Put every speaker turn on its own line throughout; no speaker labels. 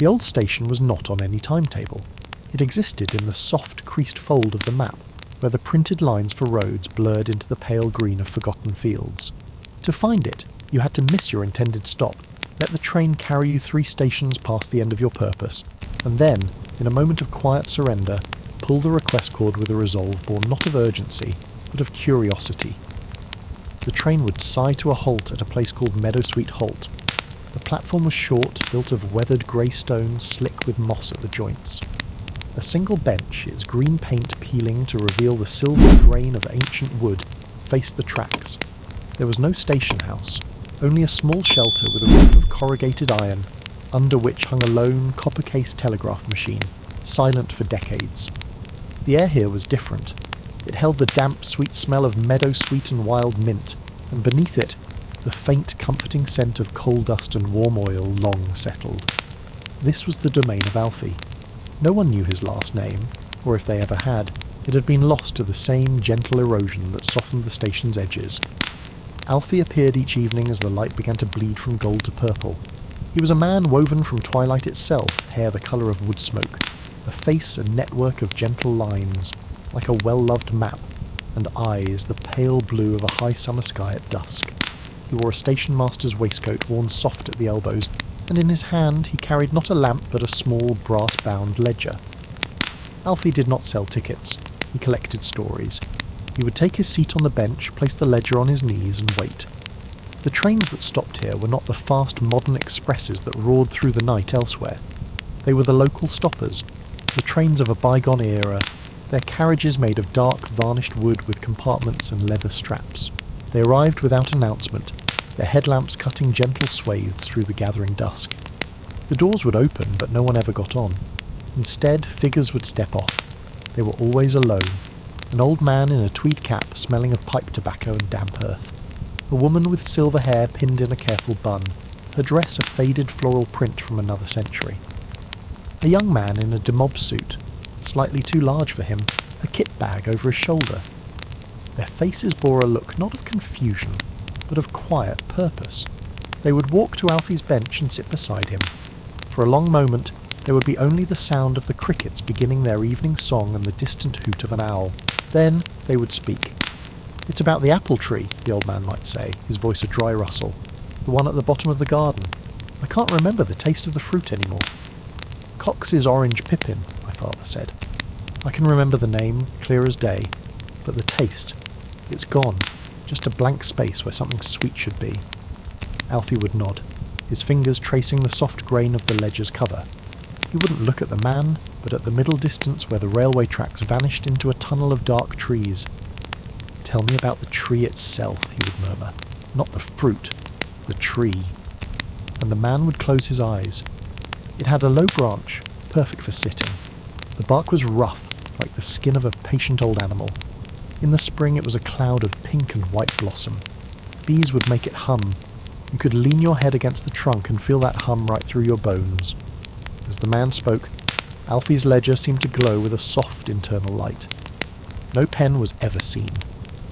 The old station was not on any timetable. It existed in the soft, creased fold of the map, where the printed lines for roads blurred into the pale green of forgotten fields. To find it, you had to miss your intended stop, let the train carry you 3 stations past the end of your purpose, and then, in a moment of quiet surrender, pull the request cord with a resolve born not of urgency, but of curiosity. The train would sigh to a halt at a place called Bittersweet Halt. The platform was short, built of weathered grey stone, slick with moss at the joints. A single bench, its green paint peeling to reveal the silver grain of ancient wood, faced the tracks. There was no station house, only a small shelter with a roof of corrugated iron, under which hung a lone, copper-cased telegraph machine, silent for decades. The air here was different. It held the damp, sweet smell of meadow sweet and wild mint, and beneath it, the faint, comforting scent of coal dust and warm oil long settled. This was the domain of Alfie. No one knew his last name, or if they ever had, it had been lost to the same gentle erosion that softened the station's edges. Alfie appeared each evening as the light began to bleed from gold to purple. He was a man woven from twilight itself, hair the colour of wood smoke, a face a network of gentle lines, like a well-loved map, and eyes the pale blue of a high summer sky at dusk. He wore a station master's waistcoat worn soft at the elbows, and in his hand he carried not a lamp but a small brass-bound ledger. Alfie did not sell tickets. He collected stories. He would take his seat on the bench, place the ledger on his knees, and wait. The trains that stopped here were not the fast modern expresses that roared through the night elsewhere. They were the local stoppers, the trains of a bygone era, their carriages made of dark varnished wood with compartments and leather straps. They arrived without announcement, their headlamps cutting gentle swathes through the gathering dusk. The doors would open, but no one ever got on. Instead, figures would step off. They were always alone. An old man in a tweed cap smelling of pipe tobacco and damp earth. A woman with silver hair pinned in a careful bun, her dress a faded floral print from another century. A young man in a demob suit, slightly too large for him, a kit bag over his shoulder. Their faces bore a look not of confusion, but of quiet purpose. They would walk to Alfie's bench and sit beside him. For a long moment, there would be only the sound of the crickets beginning their evening song and the distant hoot of an owl. Then they would speak. "It's about the apple tree," the old man might say, his voice a dry rustle. "The one at the bottom of the garden. I can't remember the taste of the fruit anymore." "Cox's orange pippin," my father said. I can remember the name, clear as day, but the taste, it's gone. Just a blank space where something sweet should be. Alfie would nod, his fingers tracing the soft grain of the ledger's cover. He wouldn't look at the man, but at the middle distance where the railway tracks vanished into a tunnel of dark trees. "Tell me about the tree itself," he would murmur. "Not the fruit, the tree." And the man would close his eyes. It had a low branch, perfect for sitting. The bark was rough, like the skin of a patient old animal. In the spring it was a cloud of pink and white blossom. Bees would make it hum. You could lean your head against the trunk and feel that hum right through your bones. As the man spoke, Alfie's ledger seemed to glow with a soft internal light. No pen was ever seen,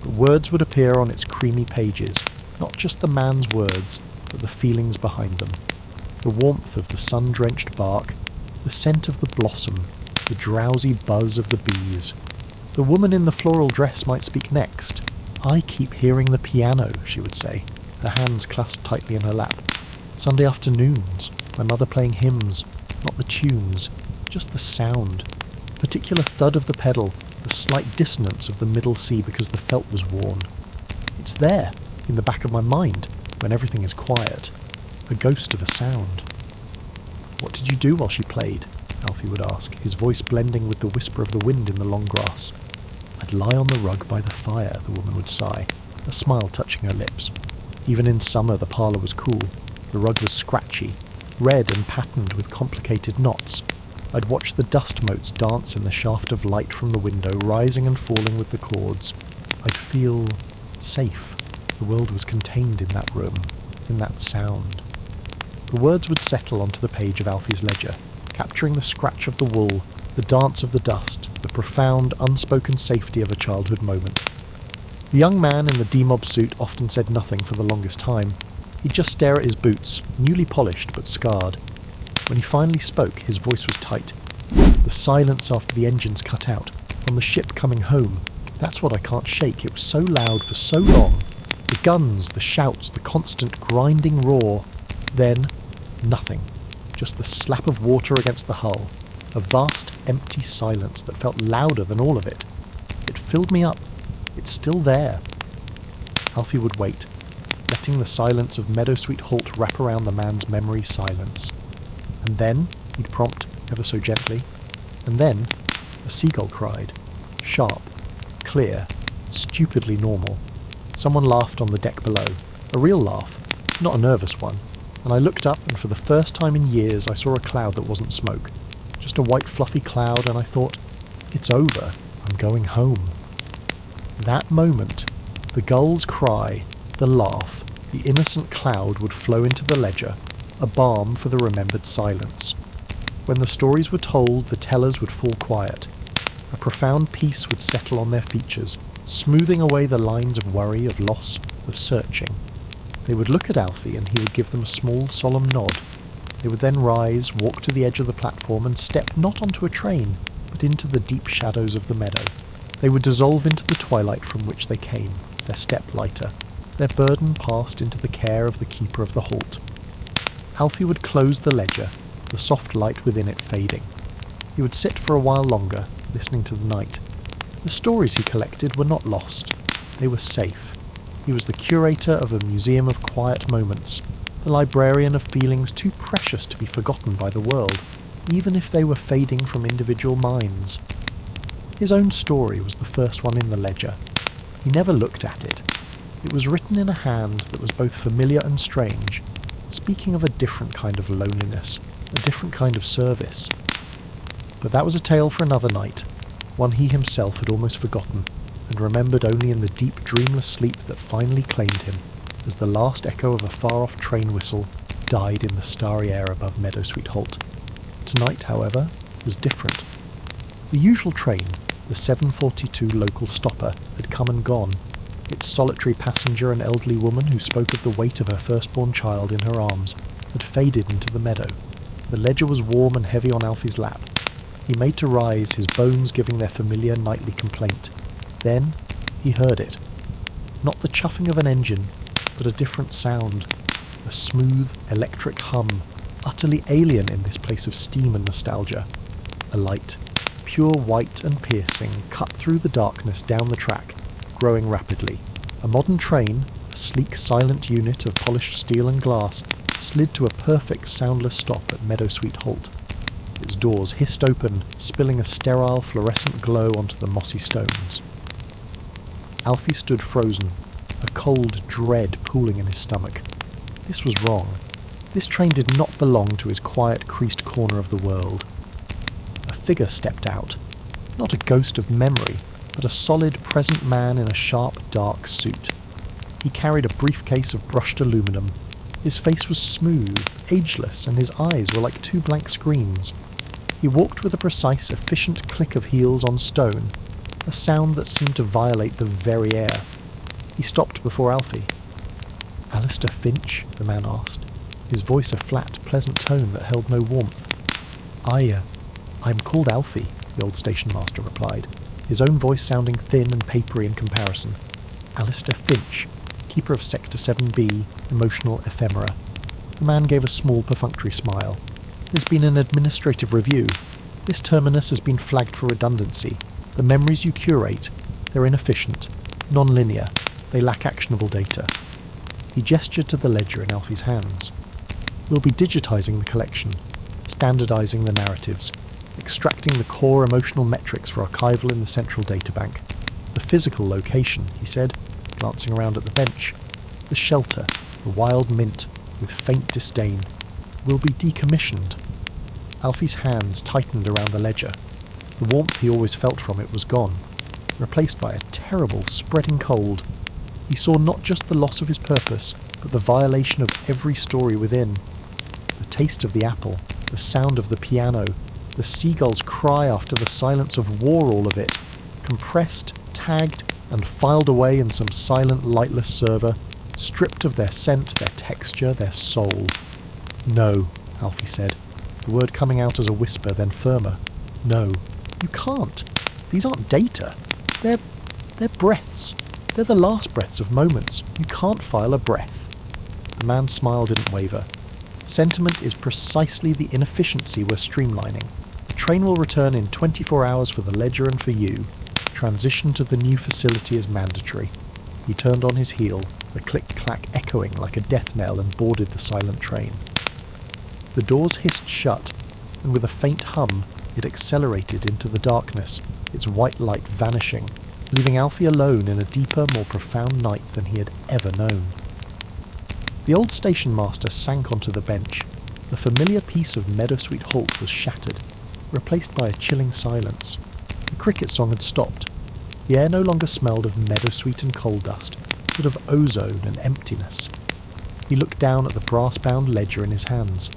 but words would appear on its creamy pages, not just the man's words, but the feelings behind them. The warmth of the sun-drenched bark, the scent of the blossom, the drowsy buzz of the bees. The woman in the floral dress might speak next. "I keep hearing the piano," she would say, her hands clasped tightly in her lap. "Sunday afternoons, my mother playing hymns, not the tunes, just the sound. Particular thud of the pedal, the slight dissonance of the middle C because the felt was worn. It's there, in the back of my mind, when everything is quiet. A ghost of a sound." "What did you do while she played?" Alfie would ask, his voice blending with the whisper of the wind in the long grass. "I'd lie on the rug by the fire," the woman would sigh, a smile touching her lips. Even in summer the parlour was cool. The rug was scratchy, red and patterned with complicated knots. I'd watch the dust motes dance in the shaft of light from the window, rising and falling with the chords. I'd feel safe. The world was contained in that room, in that sound. The words would settle onto the page of Alfie's ledger, capturing the scratch of the wool, the dance of the dust, the profound, unspoken safety of a childhood moment. The young man in the demob suit often said nothing for the longest time. He'd just stare at his boots, newly polished but scarred. When he finally spoke, his voice was tight. The silence after the engines cut out, on the ship coming home, that's what I can't shake. It was so loud for so long. The guns, the shouts, the constant grinding roar. Then, nothing. Just the slap of water against the hull. A vast, empty silence that felt louder than all of it. It filled me up. It's still there. Alfie would wait, letting the silence of Meadowsweet Halt wrap around the man's memory silence. And then, he'd prompt, ever so gently, and then, a seagull cried. Sharp, clear, stupidly normal. Someone laughed on the deck below. A real laugh, not a nervous one. And I looked up, and for the first time in years I saw a cloud that wasn't smoke. Just a white fluffy cloud, and I thought, it's over. I'm going home. That moment, the gull's cry, the laugh, the innocent cloud would flow into the ledger, a balm for the remembered silence. When the stories were told, the tellers would fall quiet. A profound peace would settle on their features, smoothing away the lines of worry, of loss, of searching. They would look at Alfie and he would give them a small, solemn nod. They would then rise, walk to the edge of the platform and step not onto a train, but into the deep shadows of the meadow. They would dissolve into the twilight from which they came, their step lighter, their burden passed into the care of the keeper of the halt. Alfie would close the ledger, the soft light within it fading. He would sit for a while longer, listening to the night. The stories he collected were not lost. They were safe. He was the curator of a museum of quiet moments, the librarian of feelings too precious to be forgotten by the world, even if they were fading from individual minds. His own story was the first one in the ledger. He never looked at it. It was written in a hand that was both familiar and strange, speaking of a different kind of loneliness, a different kind of service. But that was a tale for another night, one he himself had almost forgotten, and remembered only in the deep dreamless sleep that finally claimed him, as the last echo of a far-off train whistle died in the starry air above Meadowsweet Halt. Tonight, however, was different. The usual train, the 7:42 local stopper, had come and gone. Its solitary passenger, an elderly woman who spoke of the weight of her firstborn child in her arms, had faded into the meadow. The ledger was warm and heavy on Alfie's lap. He made to rise, his bones giving their familiar nightly complaint. Then he heard it. Not the chuffing of an engine, but a different sound. A smooth, electric hum, utterly alien in this place of steam and nostalgia. A light, pure white and piercing, cut through the darkness down the track, growing rapidly. A modern train, a sleek, silent unit of polished steel and glass, slid to a perfect, soundless stop at Meadowsweet Halt. Its doors hissed open, spilling a sterile, fluorescent glow onto the mossy stones. Alfie stood frozen, a cold dread pooling in his stomach. This was wrong. This train did not belong to his quiet, creased corner of the world. A figure stepped out, not a ghost of memory, but a solid, present man in a sharp, dark suit. He carried a briefcase of brushed aluminum. His face was smooth, ageless, and his eyes were like two blank screens. He walked with a precise, efficient click of heels on stone, a sound that seemed to violate the very air. He stopped before Alfie. "Alistair Finch?" the man asked, his voice a flat, pleasant tone that held no warmth. I'm called Alfie," the old station master replied, his own voice sounding thin and papery in comparison. "Alistair Finch, keeper of Sector 7B, emotional ephemera." The man gave a small, perfunctory smile. "There's been an administrative review. This terminus has been flagged for redundancy. The memories you curate, they're inefficient, non-linear, they lack actionable data." He gestured to the ledger in Alfie's hands. "We'll be digitising the collection, standardising the narratives, extracting the core emotional metrics for archival in the central databank. The physical location," he said, glancing around at the bench, "the shelter, the wild mint, with faint disdain, will be decommissioned." Alfie's hands tightened around the ledger. The warmth he always felt from it was gone, replaced by a terrible, spreading cold. He saw not just the loss of his purpose, but the violation of every story within. The taste of the apple, the sound of the piano, the seagull's cry after the silence of war, all of it, compressed, tagged, and filed away in some silent, lightless server, stripped of their scent, their texture, their soul. "No," Alfie said. the word coming out as a whisper, then firmer. No, you can't. These aren't data. They're breaths. They're the last breaths of moments. You can't file a breath. The man's smile didn't waver. Sentiment is precisely the inefficiency we're streamlining. The train will return in 24 hours for the ledger and for you. Transition to the new facility is mandatory. He turned on his heel, the click-clack echoing like a death knell, and boarded the silent train. The doors hissed shut, and with a faint hum, it accelerated into the darkness, its white light vanishing, leaving Alfie alone in a deeper, more profound night than he had ever known. The old station master sank onto the bench. The familiar peace of Meadowsweet Halt was shattered, replaced by a chilling silence. The cricket song had stopped. The air no longer smelled of meadowsweet and coal dust, but of ozone and emptiness. He looked down at the brass-bound ledger in his hands.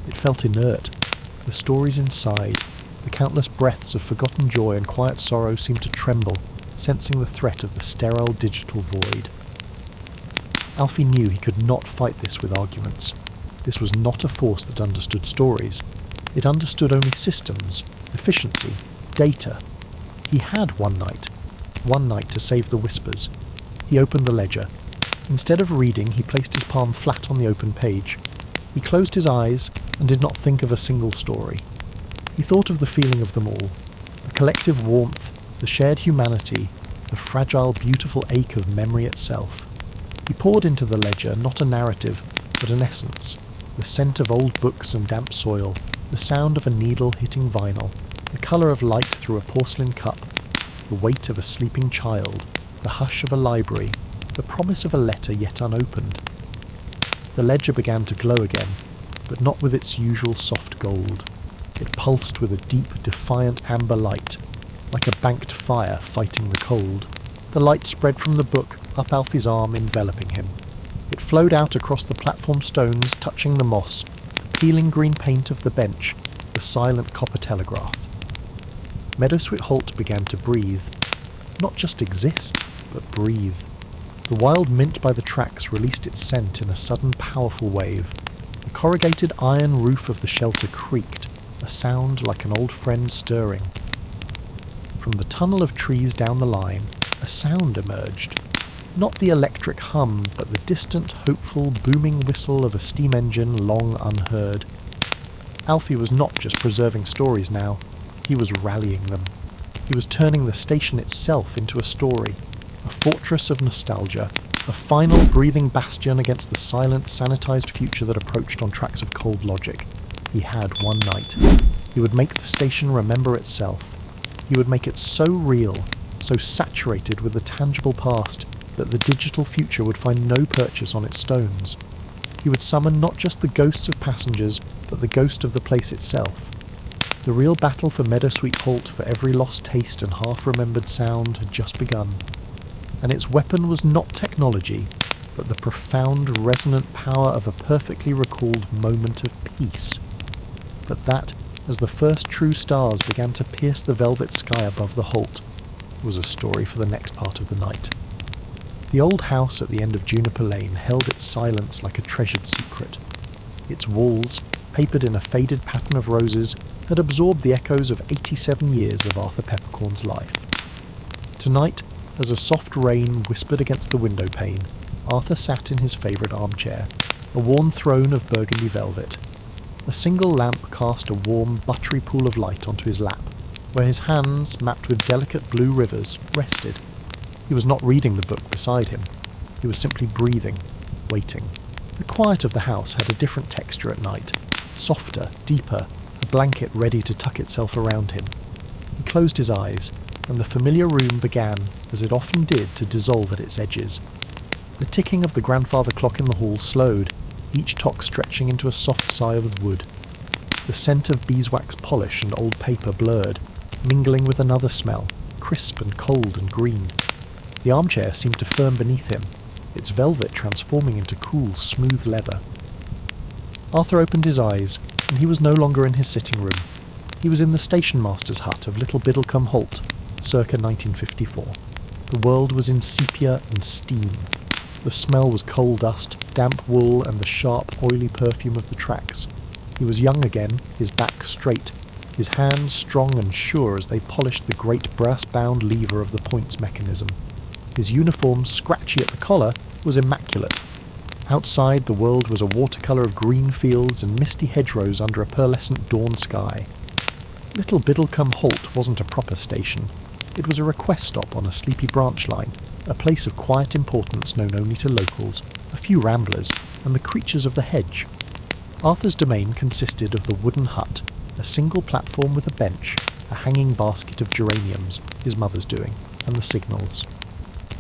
It felt inert. The stories inside, the countless breaths of forgotten joy and quiet sorrow seemed to tremble, sensing the threat of the sterile digital void. Alfie knew he could not fight this with arguments. This was not a force that understood stories. It understood only systems, efficiency, data. He had one night to save the whispers. He opened the ledger. Instead of reading, he placed his palm flat on the open page. He closed his eyes and did not think of a single story. He thought of the feeling of them all, the collective warmth, the shared humanity, the fragile, beautiful ache of memory itself. He poured into the ledger not a narrative, but an essence, the scent of old books and damp soil, the sound of a needle hitting vinyl, the colour of light through a porcelain cup, the weight of a sleeping child, the hush of a library, the promise of a letter yet unopened. The ledger began to glow again, but not with its usual soft gold. It pulsed with a deep, defiant amber light, like a banked fire fighting the cold. The light spread from the book up Alfie's arm, enveloping him. It flowed out across the platform stones, touching the moss, the peeling green paint of the bench, the silent copper telegraph. Meadowsweet Halt began to breathe. Not just exist, but breathe. The wild mint by the tracks released its scent in a sudden powerful wave. The corrugated iron roof of the shelter creaked, a sound like an old friend stirring. From the tunnel of trees down the line, a sound emerged. Not the electric hum, but the distant, hopeful, booming whistle of a steam engine long unheard. Alfie was not just preserving stories now, he was rallying them. He was turning the station itself into a story, a fortress of nostalgia, a final breathing bastion against the silent, sanitized future that approached on tracks of cold logic. He had one night. He would make the station remember itself. He would make it so real, so saturated with the tangible past, that the digital future would find no purchase on its stones. He would summon not just the ghosts of passengers, but the ghost of the place itself. The real battle for Meadowsweet Halt, for every lost taste and half-remembered sound, had just begun. And its weapon was not technology, but the profound, resonant power of a perfectly recalled moment of peace. But that, as the first true stars began to pierce the velvet sky above the Halt, was a story for the next part of the night. The old house at the end of Juniper Lane held its silence like a treasured secret. Its walls, papered in a faded pattern of roses, had absorbed the echoes of 87 years of Arthur Peppercorn's life. Tonight, as a soft rain whispered against the window pane, Arthur sat in his favourite armchair, a worn throne of burgundy velvet. A single lamp cast a warm, buttery pool of light onto his lap, where his hands, mapped with delicate blue rivers, rested. He was not reading the book beside him. He was simply breathing, waiting. The quiet of the house had a different texture at night, softer, deeper, a blanket ready to tuck itself around him. He closed his eyes, and the familiar room began, as it often did, to dissolve at its edges. The ticking of the grandfather clock in the hall slowed, each tock stretching into a soft sigh of wood. The scent of beeswax polish and old paper blurred, mingling with another smell, crisp and cold and green. The armchair seemed to firm beneath him, its velvet transforming into cool, smooth leather. Arthur opened his eyes, and he was no longer in his sitting room. He was in the station master's hut of Little Biddlecombe Halt, circa 1954. The world was in sepia and steam. The smell was coal dust, damp wool, and the sharp, oily perfume of the tracks. He was young again, his back straight, his hands strong and sure as they polished the great brass-bound lever of the points mechanism. His uniform, scratchy at the collar, was immaculate. Outside, the world was a watercolour of green fields and misty hedgerows under a pearlescent dawn sky. Little Biddlecombe Halt wasn't a proper station. It was a request stop on a sleepy branch line, a place of quiet importance known only to locals, a few ramblers, and the creatures of the hedge. Arthur's domain consisted of the wooden hut, a single platform with a bench, a hanging basket of geraniums, his mother's doing, and the signals.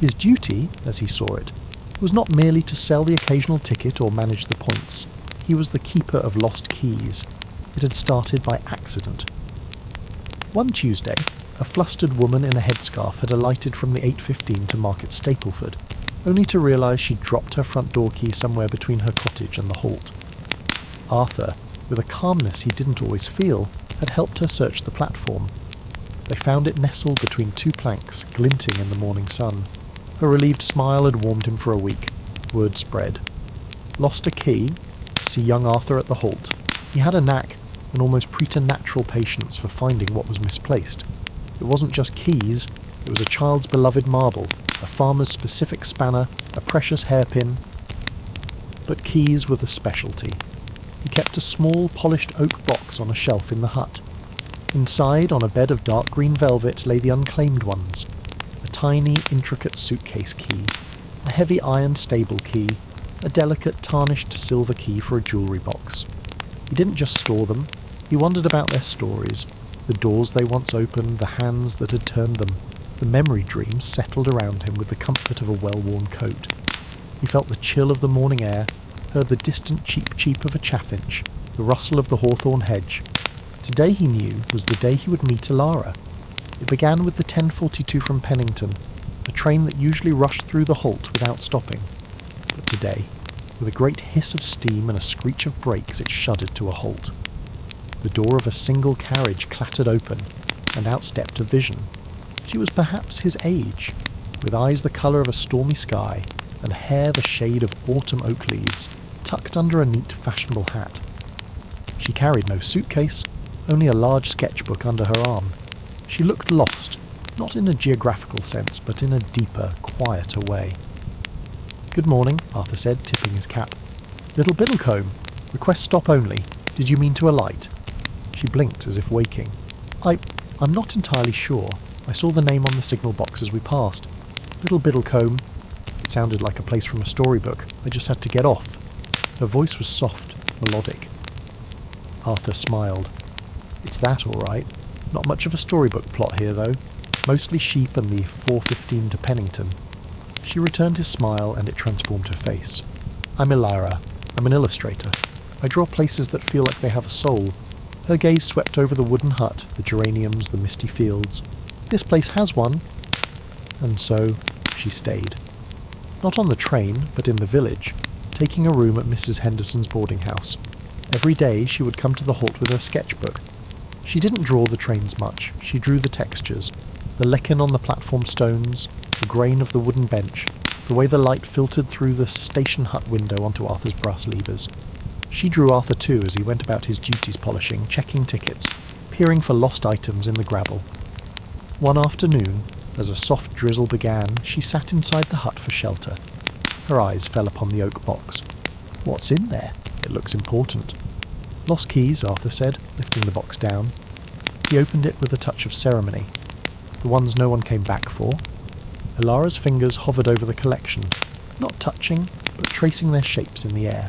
His duty, as he saw it, was not merely to sell the occasional ticket or manage the points. He was the keeper of lost keys. It had started by accident. One Tuesday, a flustered woman in a headscarf had alighted from the 8:15 to Market Stapleford, only to realise she'd dropped her front door key somewhere between her cottage and the halt. Arthur, with a calmness he didn't always feel, had helped her search the platform. They found it nestled between two planks, glinting in the morning sun. Her relieved smile had warmed him for a week. Word spread. Lost a key? See young Arthur at the halt. He had a knack, an almost preternatural patience for finding what was misplaced. It wasn't just keys, it was a child's beloved marble, a farmer's specific spanner, a precious hairpin. But keys were the specialty. He kept a small, polished oak box on a shelf in the hut. Inside, on a bed of dark green velvet, lay the unclaimed ones. A tiny, intricate suitcase key, a heavy iron stable key, a delicate, tarnished silver key for a jewellery box. He didn't just store them, he wondered about their stories, the doors they once opened, the hands that had turned them. The memory dreams settled around him with the comfort of a well-worn coat. He felt the chill of the morning air, heard the distant cheep-cheep of a chaffinch, the rustle of the hawthorn hedge. Today, he knew, was the day he would meet Alara. It began with the 10:42 from Pennington, a train that usually rushed through the halt without stopping. But today, with a great hiss of steam and a screech of brakes, it shuddered to a halt. The door of a single carriage clattered open, and out stepped a vision. She was perhaps his age, with eyes the colour of a stormy sky, and hair the shade of autumn oak leaves, tucked under a neat, fashionable hat. She carried no suitcase, only a large sketchbook under her arm. She looked lost, not in a geographical sense, but in a deeper, quieter way. "Good morning," Arthur said, tipping his cap. "Little Biddlecombe. Request stop only. Did you mean to alight?" She blinked as if waking. I'm not entirely sure. I saw the name on the signal box as we passed. Little Biddlecombe. It sounded like a place from a storybook. I just had to get off." Her voice was soft, melodic. Arthur smiled. "It's that, all right. Not much of a storybook plot here, though. Mostly sheep and the 4:15 to Pennington." She returned his smile, and it transformed her face. "I'm Alara. I'm an illustrator. I draw places that feel like they have a soul." Her gaze swept over the wooden hut, the geraniums, the misty fields. "This place has one." And so she stayed. Not on the train, but in the village, taking a room at Mrs. Henderson's boarding house. Every day she would come to the halt with her sketchbook. She didn't draw the trains much, she drew the textures, the lichen on the platform stones, the grain of the wooden bench, the way the light filtered through the station hut window onto Arthur's brass levers. She drew Arthur too as he went about his duties polishing, checking tickets, peering for lost items in the gravel. One afternoon, as a soft drizzle began, she sat inside the hut for shelter. Her eyes fell upon the oak box. "What's in there? It looks important." "Lost keys," Arthur said, lifting the box down. He opened it with a touch of ceremony. The ones no one came back for. Alara's fingers hovered over the collection, not touching, but tracing their shapes in the air.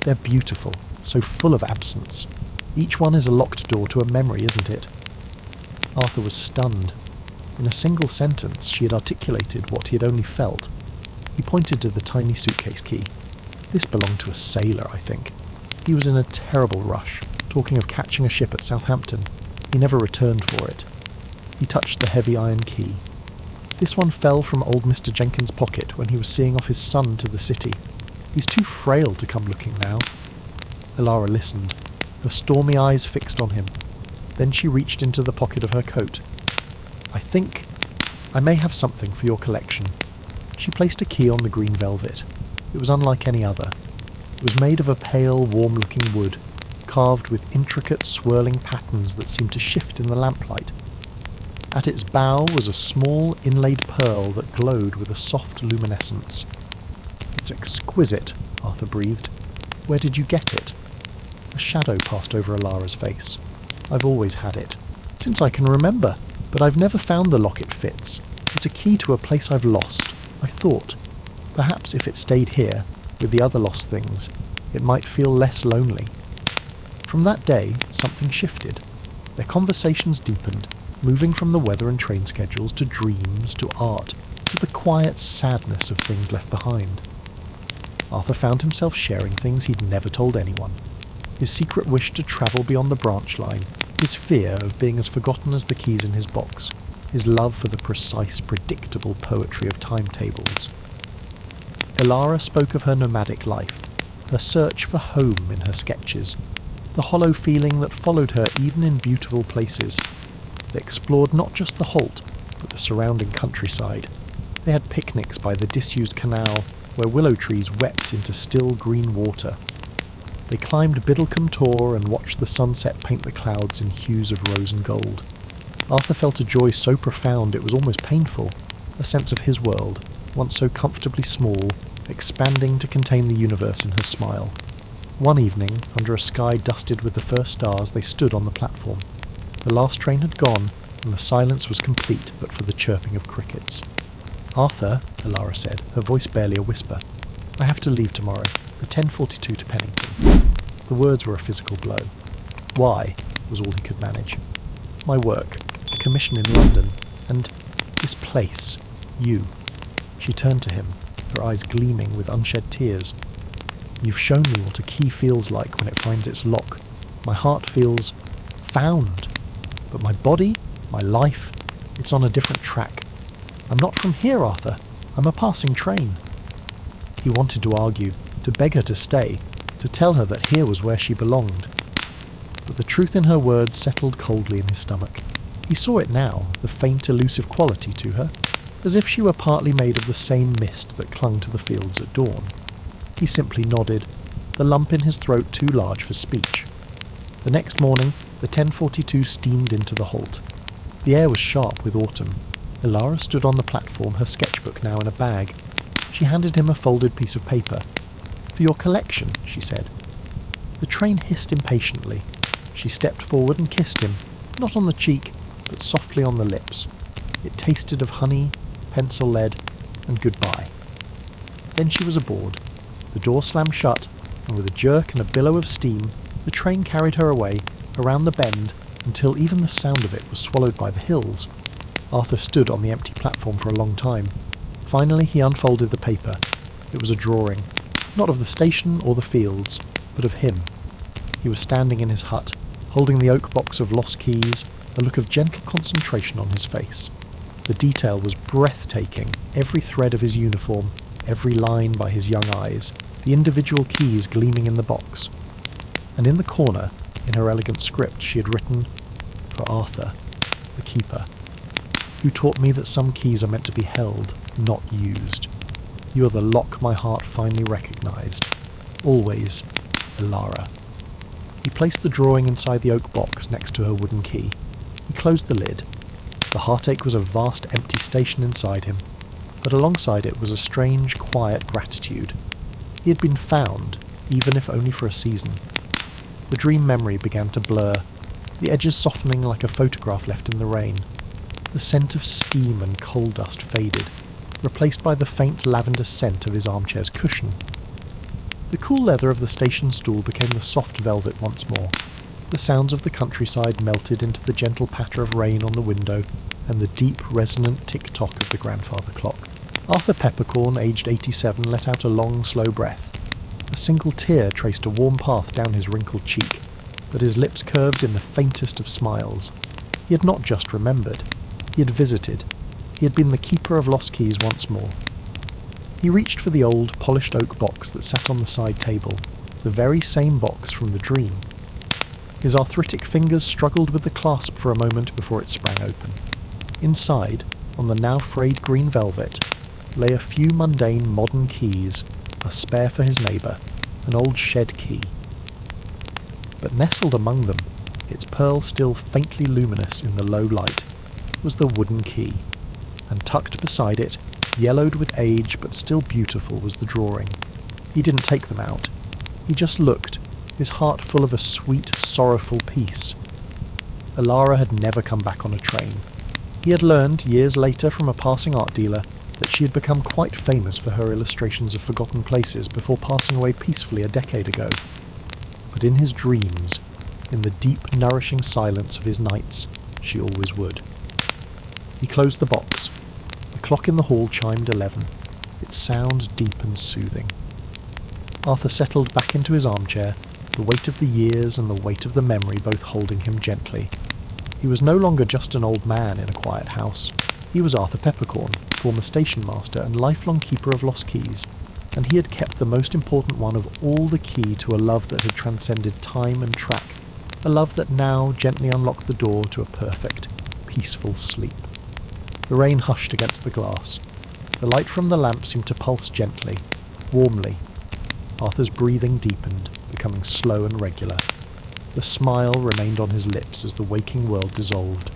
"They're beautiful, so full of absence. Each one is a locked door to a memory, isn't it?" Arthur was stunned. In a single sentence, she had articulated what he had only felt. He pointed to the tiny suitcase key. "This belonged to a sailor, I think. He was in a terrible rush, talking of catching a ship at Southampton. He never returned for it." He touched the heavy iron key. "This one fell from old Mr. Jenkins' pocket when he was seeing off his son to the city. He's too frail to come looking now." Alara listened, her stormy eyes fixed on him. Then she reached into the pocket of her coat. "I think I may have something for your collection." She placed a key on the green velvet. It was unlike any other. It was made of a pale, warm-looking wood. carved with intricate swirling patterns that seemed to shift in the lamplight. At its bow was a small inlaid pearl that glowed with a soft luminescence. "It's exquisite," Arthur breathed. "Where did you get it?" A shadow passed over Alara's face. "I've always had it. Since I can remember, but I've never found the locket fits. It's a key to a place I've lost. I thought, perhaps if it stayed here, with the other lost things, it might feel less lonely." From that day, something shifted. Their conversations deepened, moving from the weather and train schedules to dreams, to art, to the quiet sadness of things left behind. Arthur found himself sharing things he'd never told anyone. His secret wish to travel beyond the branch line, his fear of being as forgotten as the keys in his box, his love for the precise, predictable poetry of timetables. Alara spoke of her nomadic life, her search for home in her sketches, the hollow feeling that followed her even in beautiful places. They explored not just the Holt, but the surrounding countryside. They had picnics by the disused canal, where willow trees wept into still green water. They climbed Biddlecombe Tor and watched the sunset paint the clouds in hues of rose and gold. Arthur felt a joy so profound it was almost painful, a sense of his world, once so comfortably small, expanding to contain the universe in her smile. One evening, under a sky dusted with the first stars, they stood on the platform. The last train had gone, and the silence was complete but for the chirping of crickets. "Arthur," Alara said, her voice barely a whisper, "I have to leave tomorrow, the 10:42 to Pennington." The words were a physical blow. "Why?" was all he could manage. "My work, a commission in London, and this place, you." She turned to him, her eyes gleaming with unshed tears. "You've shown me what a key feels like when it finds its lock. My heart feels found. But my body, my life, it's on a different track. I'm not from here, Arthur. I'm a passing train." He wanted to argue, to beg her to stay, to tell her that here was where she belonged. But the truth in her words settled coldly in his stomach. He saw it now, the faint, elusive quality to her, as if she were partly made of the same mist that clung to the fields at dawn. He simply nodded, the lump in his throat too large for speech. The next morning, the 10:42 steamed into the Holt. The air was sharp with autumn. Alara stood on the platform, her sketchbook now in a bag. She handed him a folded piece of paper. "For your collection," she said. The train hissed impatiently. She stepped forward and kissed him, not on the cheek, but softly on the lips. It tasted of honey, pencil lead, and goodbye. Then she was aboard. The door slammed shut, and with a jerk and a billow of steam, the train carried her away, around the bend, until even the sound of it was swallowed by the hills. Arthur stood on the empty platform for a long time. Finally he unfolded the paper. It was a drawing, not of the station or the fields, but of him. He was standing in his hut, holding the oak box of lost keys, a look of gentle concentration on his face. The detail was breathtaking, every thread of his uniform, every line by his young eyes, the individual keys gleaming in the box. And in the corner, in her elegant script, she had written, "For Arthur, the keeper, who taught me that some keys are meant to be held, not used. You are the lock my heart finally recognised. Always, Alara." He placed the drawing inside the oak box next to her wooden key. He closed the lid. The heartache was a vast empty station inside him, but alongside it was a strange, quiet gratitude. He had been found, even if only for a season. The dream memory began to blur, the edges softening like a photograph left in the rain. The scent of steam and coal dust faded, replaced by the faint lavender scent of his armchair's cushion. The cool leather of the station stool became the soft velvet once more. The sounds of the countryside melted into the gentle patter of rain on the window and the deep, resonant tick-tock of the grandfather clock. Arthur Peppercorn, aged 87, let out a long, slow breath. A single tear traced a warm path down his wrinkled cheek, but his lips curved in the faintest of smiles. He had not just remembered. He had visited. He had been the keeper of lost keys once more. He reached for the old, polished oak box that sat on the side table, the very same box from the dream. His arthritic fingers struggled with the clasp for a moment before it sprang open. Inside, on the now frayed green velvet, lay a few mundane modern keys, a spare for his neighbour, an old shed key. But nestled among them, its pearl still faintly luminous in the low light, was the wooden key, and tucked beside it, yellowed with age but still beautiful, was the drawing. He didn't take them out. He just looked, his heart full of a sweet, sorrowful peace. Alara had never come back on a train. He had learned, years later from a passing art dealer, that she had become quite famous for her illustrations of forgotten places before passing away peacefully a decade ago. But in his dreams, in the deep, nourishing silence of his nights, she always would. He closed the box. The clock in the hall chimed 11, its sound deep and soothing. Arthur settled back into his armchair, the weight of the years and the weight of the memory both holding him gently. He was no longer just an old man in a quiet house. He was Arthur Peppercorn, former station master and lifelong keeper of lost keys, and he had kept the most important one of all, the key to a love that had transcended time and track, a love that now gently unlocked the door to a perfect, peaceful sleep. The rain hushed against the glass. The light from the lamp seemed to pulse gently, warmly. Arthur's breathing deepened, becoming slow and regular. The smile remained on his lips as the waking world dissolved,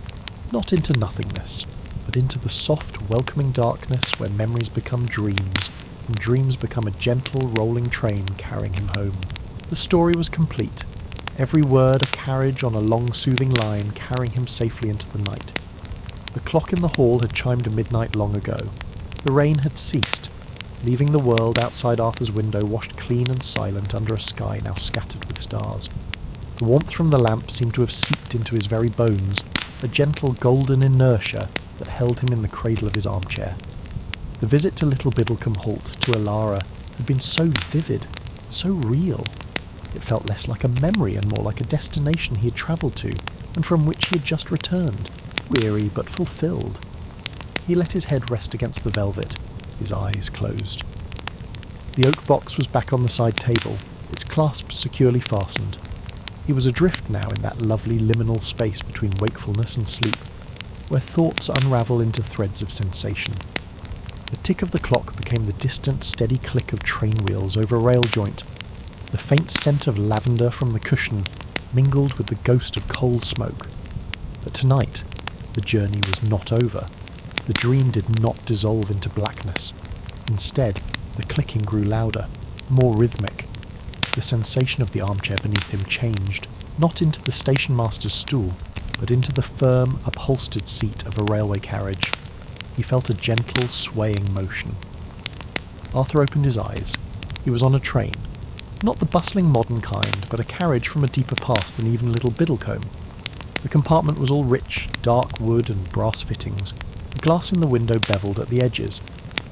not into nothingness, but into the soft, welcoming darkness where memories become dreams, and dreams become a gentle, rolling train carrying him home. The story was complete, every word a carriage on a long, soothing line carrying him safely into the night. The clock in the hall had chimed midnight long ago. The rain had ceased, leaving the world outside Arthur's window washed clean and silent under a sky now scattered with stars. The warmth from the lamp seemed to have seeped into his very bones, a gentle golden inertia that held him in the cradle of his armchair. The visit to Little Biddlecombe Halt, to Alara, had been so vivid, so real. It felt less like a memory and more like a destination he had travelled to, and from which he had just returned, weary but fulfilled. He let his head rest against the velvet, his eyes closed. The oak box was back on the side table, its clasps securely fastened. He was adrift now in that lovely liminal space between wakefulness and sleep, where thoughts unravel into threads of sensation. The tick of the clock became the distant, steady click of train wheels over a rail joint. The faint scent of lavender from the cushion mingled with the ghost of coal smoke. But tonight, the journey was not over. The dream did not dissolve into blackness. Instead, the clicking grew louder, more rhythmic. The sensation of the armchair beneath him changed, not into the station master's stool, but into the firm, upholstered seat of a railway carriage. He felt a gentle, swaying motion. Arthur opened his eyes. He was on a train. Not the bustling modern kind, but a carriage from a deeper past than even Little Biddlecombe. The compartment was all rich, dark wood and brass fittings. The glass in the window bevelled at the edges.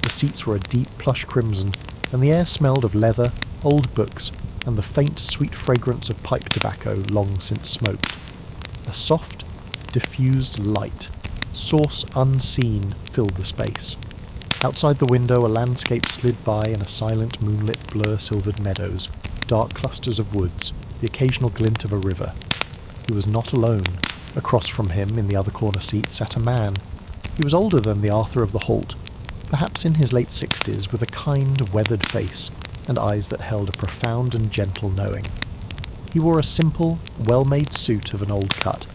The seats were a deep plush crimson, and the air smelled of leather, old books, and the faint, sweet fragrance of pipe tobacco long since smoked. A soft, diffused light, source unseen, filled the space. Outside the window a landscape slid by in a silent moonlit blur-silvered meadows, dark clusters of woods, the occasional glint of a river. He was not alone. Across from him, in the other corner seat, sat a man. He was older than the Arthur of the Halt, perhaps in his late 60s, with a kind, weathered face, and eyes that held a profound and gentle knowing. He wore a simple, well-made suit of an old cut,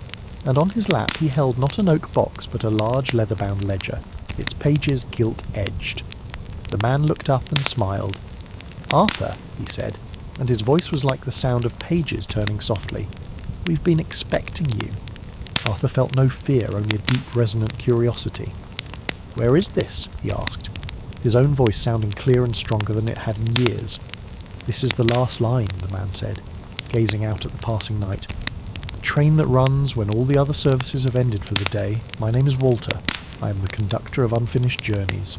and on his lap he held not an oak box but a large leather-bound ledger, its pages gilt-edged. The man looked up and smiled. "Arthur," he said, and his voice was like the sound of pages turning softly. "We've been expecting you." Arthur felt no fear, only a deep, resonant curiosity. "Where is this?" he asked, his own voice sounding clear and stronger than it had in years. "This is the last line," the man said, gazing out at the passing night. "The train that runs when all the other services have ended for the day. My name is Walter. I am the conductor of unfinished journeys."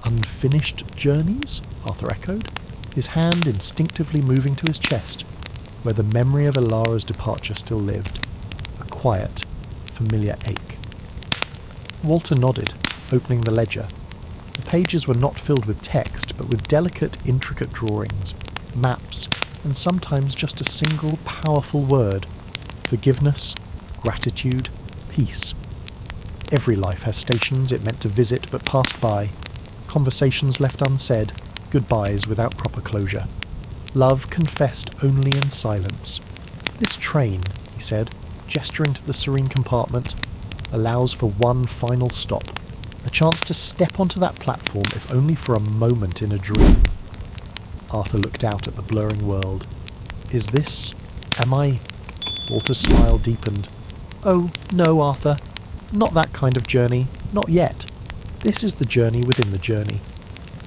"Unfinished journeys?" Arthur echoed, his hand instinctively moving to his chest, where the memory of Alara's departure still lived, a quiet, familiar ache. Walter nodded, opening the ledger. The pages were not filled with text, but with delicate, intricate drawings, maps, and sometimes just a single, powerful word: forgiveness, gratitude, peace. Every life has stations it meant to visit but passed by, conversations left unsaid, goodbyes without proper closure, love confessed only in silence. train," he said, gesturing to the serene compartment, "allows for one final stop. A chance to step onto that platform, if only for a moment in a dream." Arthur looked out at the blurring world. Am I... Walter's smile deepened. "Oh, no, Arthur. Not that kind of journey. Not yet. This is the journey within the journey.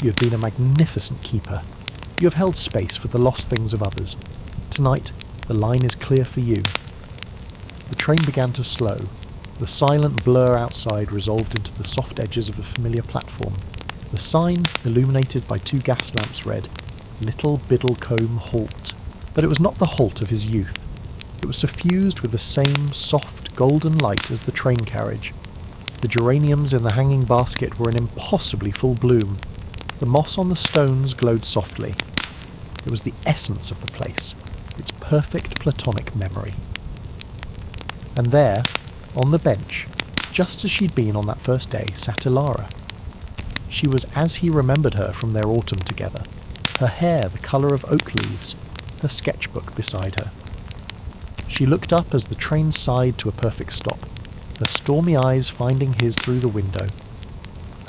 You have been a magnificent keeper. You have held space for the lost things of others. Tonight, the line is clear for you." The train began to slow. The silent blur outside resolved into the soft edges of a familiar platform. The sign, illuminated by 2 gas lamps, read, "Little Biddlecombe Halt." But it was not the halt of his youth. It was suffused with the same soft golden light as the train carriage. The geraniums in the hanging basket were in impossibly full bloom. The moss on the stones glowed softly. It was the essence of the place, its perfect platonic memory. And there, on the bench, just as she'd been on that first day, sat Ilara. She was as he remembered her from their autumn together, her hair the colour of oak leaves, her sketchbook beside her. She looked up as the train sighed to a perfect stop, her stormy eyes finding his through the window.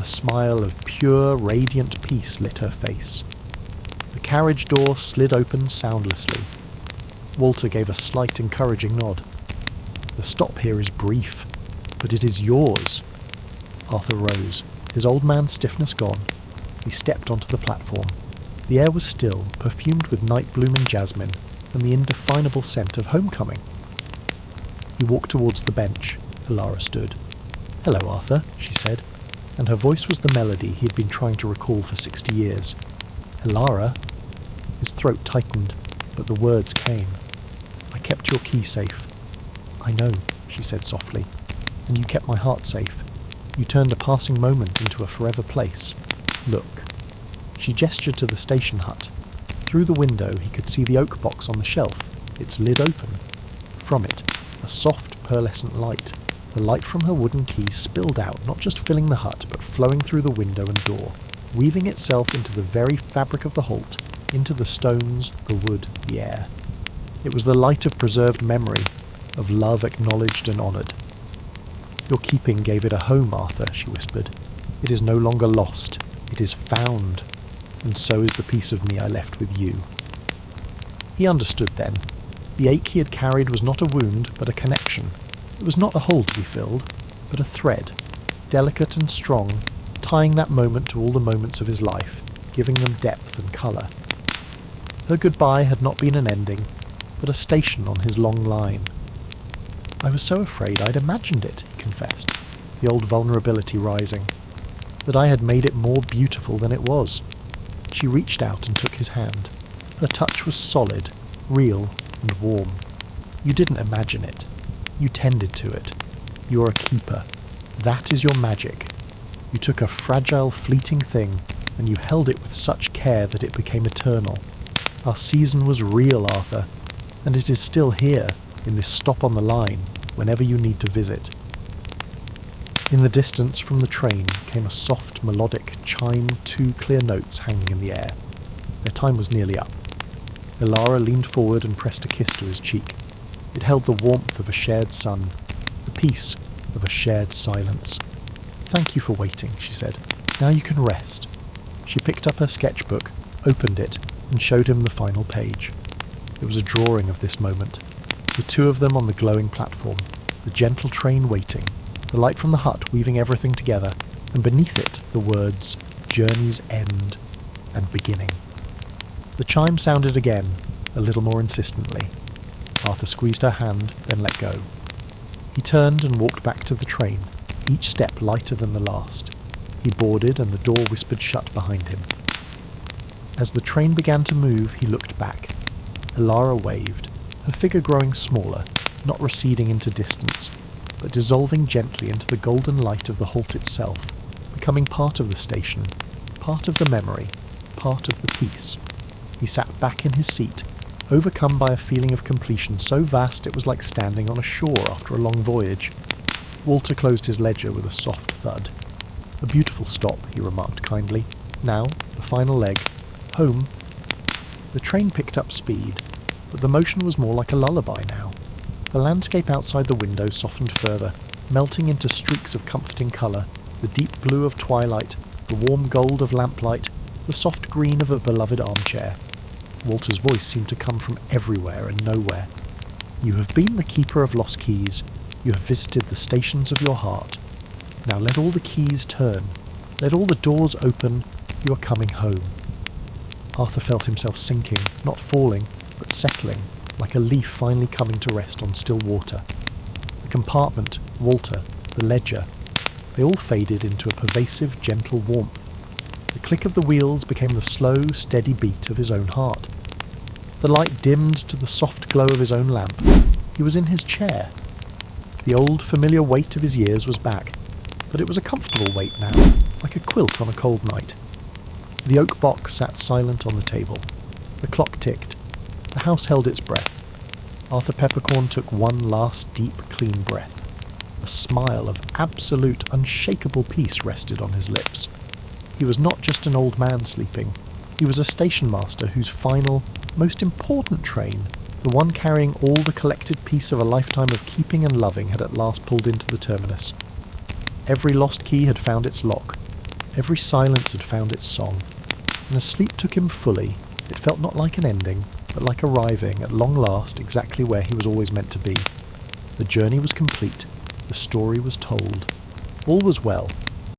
A smile of pure, radiant peace lit her face. The carriage door slid open soundlessly. Walter gave a slight encouraging nod. "The stop here is brief, but it is yours." Arthur rose, his old man's stiffness gone. He stepped onto the platform. The air was still, perfumed with night-blooming jasmine and the indefinable scent of homecoming. He walked towards the bench. Ilara stood. "Hello, Arthur," she said, and her voice was the melody he had been trying to recall for 60 years. "Ilara?" His throat tightened, but the words came. "I kept your key safe." "I know," she said softly, "and you kept my heart safe. You turned a passing moment into a forever place. Look." She gestured to the station hut. Through the window he could see the oak box on the shelf, its lid open. From it, a soft pearlescent light. The light from her wooden key spilled out, not just filling the hut, but flowing through the window and door, weaving itself into the very fabric of the halt, into the stones, the wood, the air. It was the light of preserved memory, of love acknowledged and honoured. "Your keeping gave it a home, Arthur," she whispered. "It is no longer lost. It is found. And so is the piece of me I left with you." He understood then. The ache he had carried was not a wound, but a connection. It was not a hole to be filled, but a thread, delicate and strong, tying that moment to all the moments of his life, giving them depth and colour. Her goodbye had not been an ending, but a station on his long line. "I was so afraid I'd imagined it," he confessed, the old vulnerability rising, "that I had made it more beautiful than it was." She reached out and took his hand. Her touch was solid, real, and warm. "You didn't imagine it. You tended to it. You are a keeper. That is your magic. You took a fragile, fleeting thing, and you held it with such care that it became eternal. Our season was real, Arthur, and it is still here, in this stop on the line, whenever you need to visit." In the distance from the train came a soft, melodic chime, 2 clear notes hanging in the air. Their time was nearly up. Ilara leaned forward and pressed a kiss to his cheek. It held the warmth of a shared sun, the peace of a shared silence. "Thank you for waiting," she said. "Now you can rest." She picked up her sketchbook, opened it, and showed him the final page. It was a drawing of this moment. The 2 of them on the glowing platform, the gentle train waiting, the light from the hut weaving everything together, and beneath it the words, "Journey's End" and "Beginning." The chime sounded again, a little more insistently. Arthur squeezed her hand, then let go. He turned and walked back to the train, each step lighter than the last. He boarded and the door whispered shut behind him. As the train began to move, he looked back. Ilara waved, her figure growing smaller, not receding into distance, but dissolving gently into the golden light of the halt itself, becoming part of the station, part of the memory, part of the peace. He sat back in his seat, overcome by a feeling of completion so vast it was like standing on a shore after a long voyage. Walter closed his ledger with a soft thud. "A beautiful stop," he remarked kindly. "Now, the final leg. Home." The train picked up speed, but the motion was more like a lullaby now, The landscape outside the window softened further, melting into streaks of comforting colour, the deep blue of twilight, the warm gold of lamplight, the soft green of a beloved armchair. Walter's voice seemed to come from everywhere and nowhere. You have been the keeper of lost keys. You have visited the stations of your heart. Now let all the keys turn. Let all the doors open. You are coming home. Arthur felt himself sinking, not falling, but settling, like a leaf finally coming to rest on still water. The compartment, Walter, the ledger, they all faded into a pervasive, gentle warmth. The click of the wheels became the slow, steady beat of his own heart. The light dimmed to the soft glow of his own lamp. He was in his chair. The old, familiar weight of his years was back, but it was a comfortable weight now, like a quilt on a cold night. The oak box sat silent on the table. The clock ticked. The house held its breath. Arthur Peppercorn took one last deep, clean breath. A smile of absolute, unshakable peace rested on his lips. He was not just an old man sleeping. He was a station master whose final, most important train, the one carrying all the collected peace of a lifetime of keeping and loving, had at last pulled into the terminus. Every lost key had found its lock. Every silence had found its song. And as sleep took him fully, it felt not like an ending, but like arriving, at long last, exactly where he was always meant to be. The journey was complete. The story was told. All was well.